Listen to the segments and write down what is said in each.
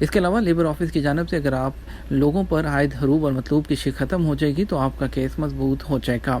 اس کے علاوہ labour office کی جانب سے اگر آپ لوگوں پر عائد حروب اور مطلوب کی شک ختم ہو جائے گی تو آپ کا کیس مضبوط ہو جائے گا،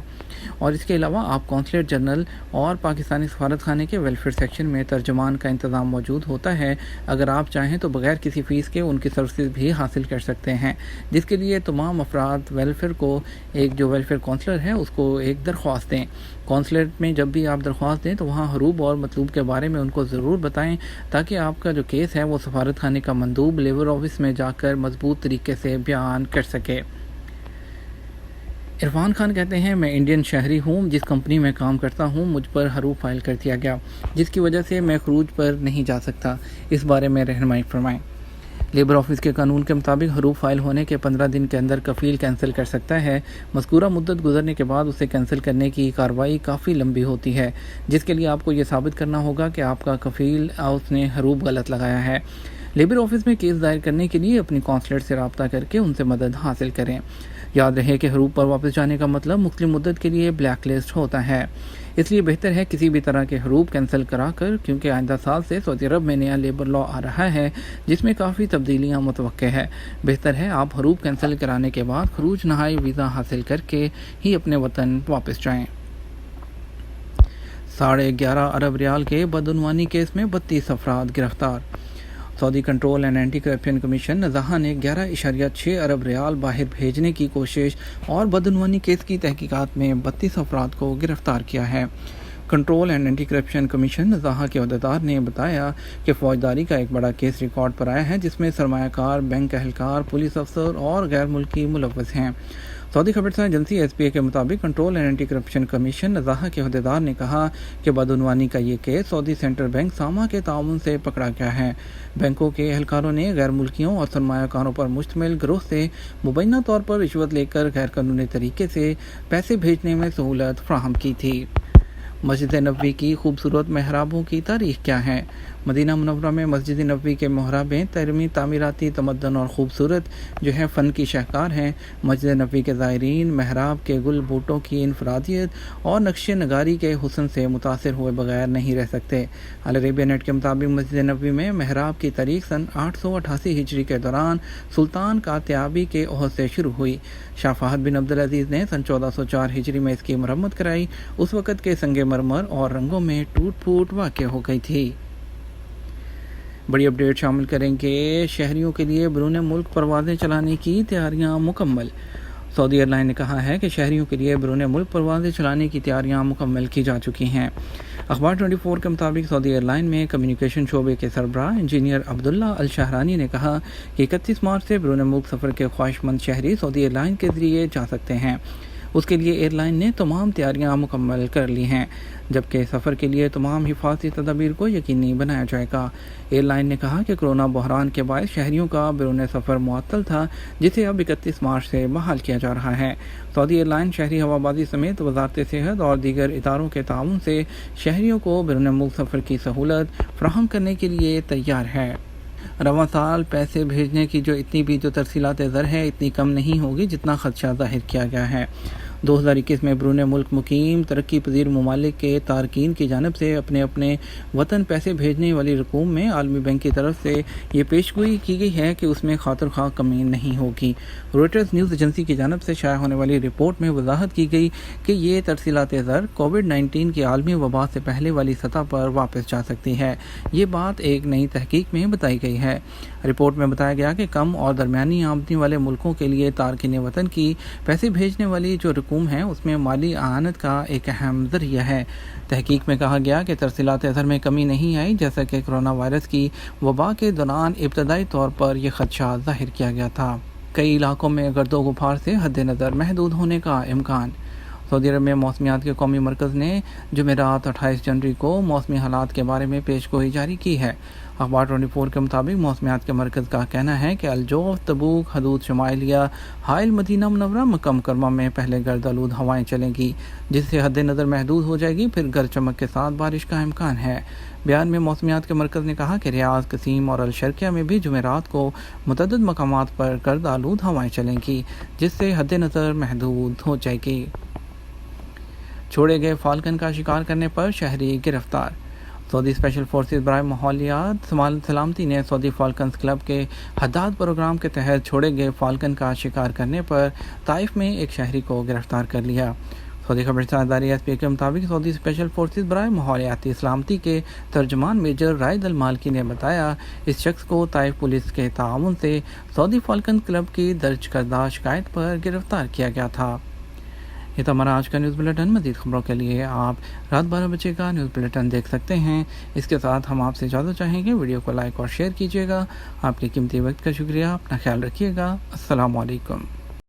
اور اس کے علاوہ آپ کونسلیٹ جنرل اور پاکستانی سفارت خانے کے ویلفیئر سیکشن میں ترجمان کا انتظام موجود ہوتا ہے۔ اگر آپ چاہیں تو بغیر کسی فیس کے ان کی سروسز بھی حاصل کر سکتے ہیں، جس کے لیے تمام افراد ویلفیئر کو ایک جو ویلفیئر کونسلر ہے اس کو ایک درخواست دیں۔ کونسلیٹ میں جب بھی آپ درخواست دیں تو وہاں حروب اور مطلوب کے بارے میں ان کو ضرور بتائیں تاکہ آپ کا جو کیس ہے وہ سفارت خانے کا مندوب لیبر آفس میں جا کر مضبوط طریقے سے بیان کر سکے۔ عرفان خان کہتے ہیں، میں انڈین شہری ہوں، جس کمپنی میں کام کرتا ہوں مجھ پر حروب فائل کر دیا گیا، جس کی وجہ سے میں خروج پر نہیں جا سکتا، اس بارے میں رہنمائی فرمائیں۔ لیبر آفس کے قانون کے مطابق حروب فائل ہونے کے 15 دن کے اندر کفیل کینسل کر سکتا ہے۔ مذکورہ مدت گزرنے کے بعد اسے کینسل کرنے کی کارروائی کافی لمبی ہوتی ہے، جس کے لیے آپ کو یہ ثابت کرنا ہوگا کہ آپ کا کفیل اس نے حروب غلط لگایا ہے۔ لیبر آفس میں کیس دائر کرنے کے لیے اپنی کونسلیٹ سے رابطہ کر کے ان سے مدد حاصل کریں۔ یاد رہے کہ حروب پر واپس جانے کا مطلب مختلف مدت کے لیے بلیک لسٹ ہوتا ہے، اس لیے بہتر ہے کسی بھی طرح کے حروب کینسل کرا کر، کیونکہ آئندہ سال سے سعودی عرب میں نیا لیبر لا آ رہا ہے جس میں کافی تبدیلیاں متوقع ہے۔ بہتر ہے آپ حروب کینسل کرانے کے بعد خروج نہائی ویزا حاصل کر کے ہی اپنے وطن واپس جائیں۔ 11.5 ارب ریال کے بدعنوانی کیس میں 32 افراد گرفتار۔ سعودی control and anti corruption commission Nazaha نے 11.6 ارب ریال باہر بھیجنے کی کوشش اور بدعنوانی کیس کی تحقیقات میں 32 افراد کو گرفتار کیا ہے۔ Control and anti corruption commission Nazaha کے عہدیدار نے بتایا کہ فوجداری کا ایک بڑا کیس ریکارڈ پر آیا ہے جس میں سرمایہ کار، بینک اہلکار، پولیس افسر اور غیر ملکی ملوث ہیں۔ سعودی خبررساں ایجنسی SPA کے مطابق control and anti corruption commission Nazaha کے عہدیدار نے کہا کہ بدعنوانی کا یہ کیس سعودی سینٹرل بینک ساما کے تعاون سے پکڑا گیا ہے۔ بینکوں کے اہلکاروں نے غیر ملکیوں اور سرمایہ کاروں پر مشتمل گروہ سے مبینہ طور پر رشوت لے کر غیر قانونی طریقے سے پیسے بھیجنے میں سہولت فراہم کی تھی۔ مسجد نبوی کی خوبصورت محرابوں کی تاریخ کیا ہے؟ مدینہ منورہ میں مسجد نبوی کے محرابیں تعمیراتی تمدن اور خوبصورت فن کی شاہکار ہیں۔ مسجد نبوی کے زائرین محراب کے گل بوٹوں کی انفرادیت اور نقش نگاری کے حسن سے متاثر ہوئے بغیر نہیں رہ سکتے۔ العربیہ نیٹ کے مطابق مسجد نبوی میں محراب کی تاریخ سن 888 ہجری کے دوران سلطان کاتیابی کے عہد سے شروع ہوئی۔ شاہ فہد بن عبدالعزیز نے سن 1404 ہجری میں اس کی مرمت کرائی۔ اس وقت کے سنگ مرمر اور رنگوں میں ٹوٹ پھوٹ واقع ہو گئی تھی۔ بڑی اپڈیٹ شامل کریں گے، شہریوں کے لیے بیرون ملک پروازیں چلانے کی تیاریاں مکمل۔ سعودی ایئر لائن نے کہا ہے کہ شہریوں کے لیے بیرون ملک پروازیں چلانے کی تیاریاں مکمل کی جا چکی ہیں۔ اخبار 24 کے مطابق سعودی ایئر لائن میں کمیونیکیشن شعبے کے سربراہ انجینئر عبداللہ الشہرانی نے کہا کہ 31 مارچ سے بیرون ملک سفر کے خواہش مند شہری سعودی ایئر لائن کے ذریعے جا سکتے ہیں۔ اس کے لیے ایئر لائن نے تمام تیاریاں مکمل کر لی ہیں، جبکہ سفر کے لیے تمام حفاظتی تدابیر کو یقینی بنایا جائے گا۔ ایئر لائن نے کہا کہ کورونا بحران کے باعث شہریوں کا بیرون سفر معطل تھا، جسے اب 31 مارچ سے بحال کیا جا رہا ہے۔ سعودی ایئر لائن شہری ہوابازی سمیت وزارت صحت اور دیگر اداروں کے تعاون سے شہریوں کو بیرون ملک سفر کی سہولت فراہم کرنے کے لیے تیار ہے۔ رواں سال پیسے بھیجنے کی جو ترسیلات زر ہے اتنی کم نہیں ہوگی جتنا خدشہ ظاہر کیا گیا ہے۔ 2021 میں بیرون ملک مقیم ترقی پذیر ممالک کے تارکین کی جانب سے اپنے وطن پیسے بھیجنے والی رقوم میں عالمی بینک کی طرف سے یہ پیشگوئی کی گئی ہے کہ اس میں خاطر خواہ کمی نہیں ہوگی۔ روئٹرز نیوز ایجنسی کی جانب سے شائع ہونے والی رپورٹ میں وضاحت کی گئی کہ یہ ترسیلات زر کووڈ-19 کی عالمی وبا سے پہلے والی سطح پر واپس جا سکتی ہے۔ یہ بات ایک نئی تحقیق میں بتائی گئی ہے۔ رپورٹ میں بتایا گیا کہ کم اور درمیانی آمدنی والے ملکوں کے لیے تارکین وطن کی پیسے بھیجنے والی جو رقوم ہے اس میں مالی اعانت کا ایک اہم ذریعہ ہے۔ تحقیق میں کہا گیا کہ ترسیلات زر میں کمی نہیں آئی، جیسا کہ کورونا وائرس کی وبا کے دوران ابتدائی طور پر یہ خدشہ ظاہر کیا گیا تھا۔ کئی علاقوں میں گرد و غبار سے حد نظر محدود ہونے کا امکان۔ سعودی عرب میں موسمیات کے قومی مرکز نے جمعرات 28 جنوری کو موسمی حالات کے بارے میں پیشگوئی جاری کی ہے۔ اخبار 24 کے مطابق موسمیات کے مرکز کا کہنا ہے کہ الجوف، تبوک، حدود شمالیہ، حائل، مدینہ منورہ، مکہ مکرمہ میں پہلے گرد آلود ہوائیں چلیں گی، جس سے حد نظر محدود ہو جائے گی، پھر گرج چمک کے ساتھ بارش کا امکان ہے۔ بیان میں موسمیات کے مرکز نے کہا کہ ریاض، قصیم اور الشرقیہ میں بھی جمعرات کو متعدد مقامات پر گرد آلود ہوائیں چلیں گی، جس سے حد نظر محدود ہو جائے گی۔ چھوڑے گئے فالکن کا شکار کرنے پر شہری گرفتار۔ سعودی اسپیشل فورسز برائے ماحولیات سلامتی نے سعودی فالکنز کلب کے حداد پروگرام کے تحت چھوڑے گئے فالکن کا شکار کرنے پر طائف میں ایک شہری کو گرفتار کر لیا۔ سعودی خبررساں ادارے ایس پی کے مطابق سعودی اسپیشل فورسز برائے ماحولیاتی سلامتی کے ترجمان میجر رائد المالکی نے بتایا اس شخص کو طائف پولیس کے تعاون سے سعودی فالکن کلب کی درج کردہ شکایت پر گرفتار کیا گیا تھا۔ یہ تو ہمارا آج کا نیوز بلیٹن۔ مزید خبروں کے لیے آپ رات 12 بجے کا نیوز بلیٹن دیکھ سکتے ہیں۔ اس کے ساتھ ہم آپ سے اجازت چاہیں گے، ویڈیو کو لائک اور شیئر کیجیے گا۔ آپ کے قیمتی وقت کا شکریہ، اپنا خیال رکھیے گا۔ السلام علیکم۔